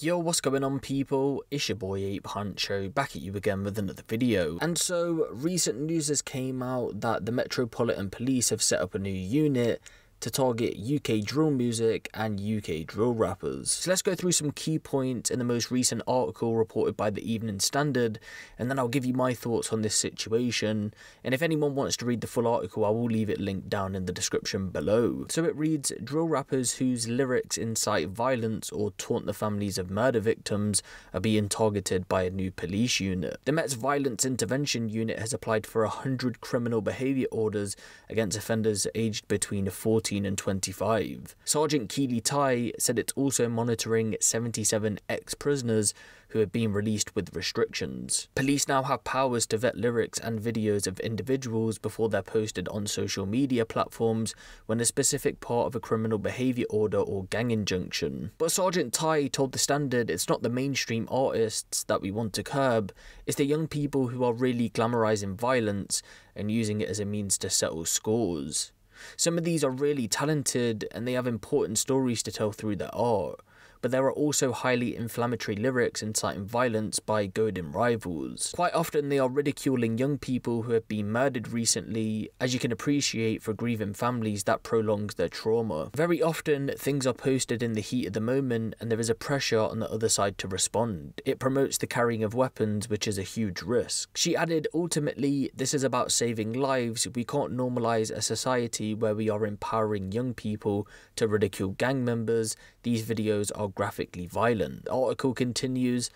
Yo, what's going on people? It's your boy Huncho, back at you again with another video. And so, recent news has came out that the Metropolitan Police have set up a new unit to target UK drill music and UK drill rappers. So let's go through some key points in the most recent article reported by the Evening Standard, and then I'll give you my thoughts on this situation. And if anyone wants to read the full article, I will leave it linked down in the description below. So it reads, drill rappers whose lyrics incite violence or taunt the families of murder victims are being targeted by a new police unit. The Met's Violence Intervention Unit has applied for 100 criminal behaviour orders against offenders aged between 14 and 25. Sergeant Keely Tai said it's also monitoring 77 ex-prisoners who have been released with restrictions. Police now have powers to vet lyrics and videos of individuals before they're posted on social media platforms when a specific part of a criminal behaviour order or gang injunction. But Sergeant Tai told The Standard it's not the mainstream artists that we want to curb, it's the young people who are really glamorising violence and using it as a means to settle scores. Some of these are really talented and they have important stories to tell through their art, but there are also highly inflammatory lyrics inciting violence by goading rivals. Quite often they are ridiculing young people who have been murdered recently. As you can appreciate, for grieving families that prolongs their trauma. Very often things are posted in the heat of the moment and there is a pressure on the other side to respond. It promotes the carrying of weapons, which is a huge risk. She added, ultimately this is about saving lives. We can't normalise a society where we are empowering young people to ridicule gang members. These videos are graphically violent. The article continues,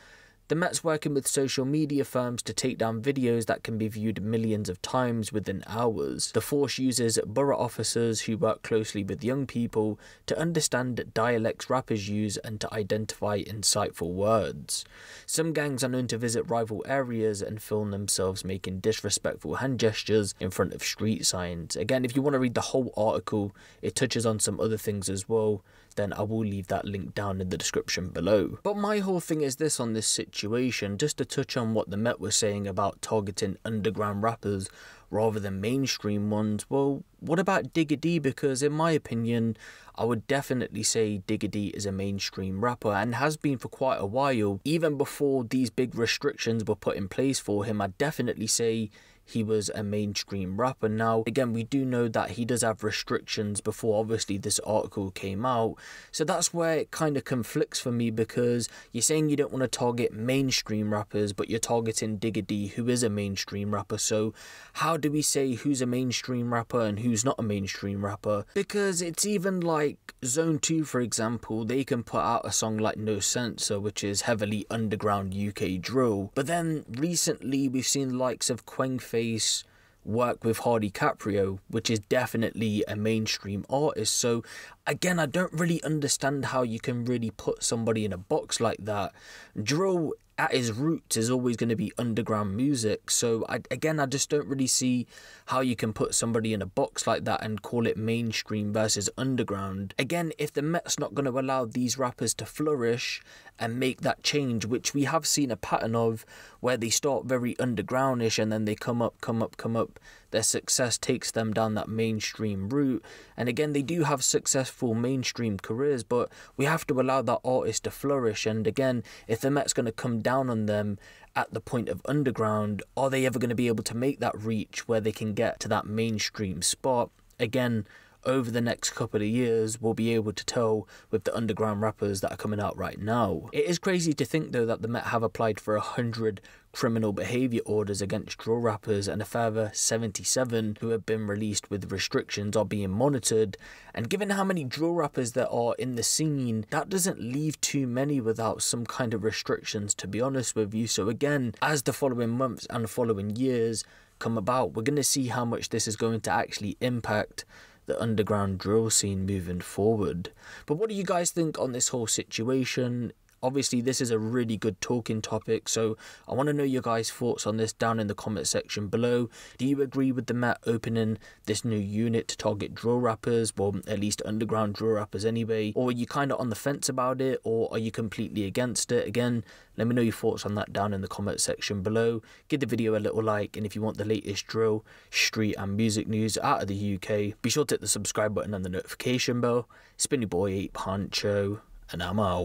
the Met's working with social media firms to take down videos that can be viewed millions of times within hours. The force uses borough officers who work closely with young people to understand dialects rappers use and to identify insightful words. Some gangs are known to visit rival areas and film themselves making disrespectful hand gestures in front of street signs. Again, if you want to read the whole article, it touches on some other things as well, then I will leave that link down in the description below. But my whole thing is this on this situation, just to touch on what the Met was saying about targeting underground rappers rather than mainstream ones. Well, what about Digga D? Because in my opinion, I would definitely say Digga D is a mainstream rapper and has been for quite a while. Even before these big restrictions were put in place for him, I'd definitely say he was a mainstream rapper. Now, again, we do know that he does have restrictions before obviously this article came out. So that's where it kind of conflicts for me, because you're saying you don't want to target mainstream rappers, but you're targeting Digga D, who is a mainstream rapper. So how do we say who's a mainstream rapper and who's not a mainstream rapper? Because it's even like Zone 2, for example, they can put out a song like No Censor, which is heavily underground UK drill. But then recently we've seen the likes of Quang Face work with Hardy Caprio, which is definitely a mainstream artist. So again, I don't really understand how you can really put somebody in a box like that. Drill at its roots is always going to be underground music, so I just don't really see how you can put somebody in a box like that and call it mainstream versus underground. Again, if the Met's not going to allow these rappers to flourish and make that change, which we have seen a pattern of, where they start very undergroundish and then they come up, their success takes them down that mainstream route. And again, they do have successful mainstream careers, but we have to allow that artist to flourish. And again, if the Met's going to come down on them at the point of underground, are they ever going to be able to make that reach where they can get to that mainstream spot? Again, over the next couple of years, we'll be able to tell with the underground rappers that are coming out right now. It is crazy to think though that the Met have applied for 100 criminal behaviour orders against drill rappers, and a further 77 who have been released with restrictions are being monitored. And given how many drill rappers there are in the scene, that doesn't leave too many without some kind of restrictions, to be honest with you. So again, as the following months and following years come about, we're going to see how much this is going to actually impact the underground drill scene moving forward. But what do you guys think on this whole situation? Obviously, this is a really good talking topic, so I want to know your guys' thoughts on this down in the comment section below. Do you agree with the Met opening this new unit to target drill rappers, well, at least underground drill rappers anyway? Or are you kind of on the fence about it, or are you completely against it? Again, let me know your thoughts on that down in the comment section below. Give the video a little like, and if you want the latest drill, street and music news out of the UK, be sure to hit the subscribe button and the notification bell. It's been your boy Huncho, and I'm out.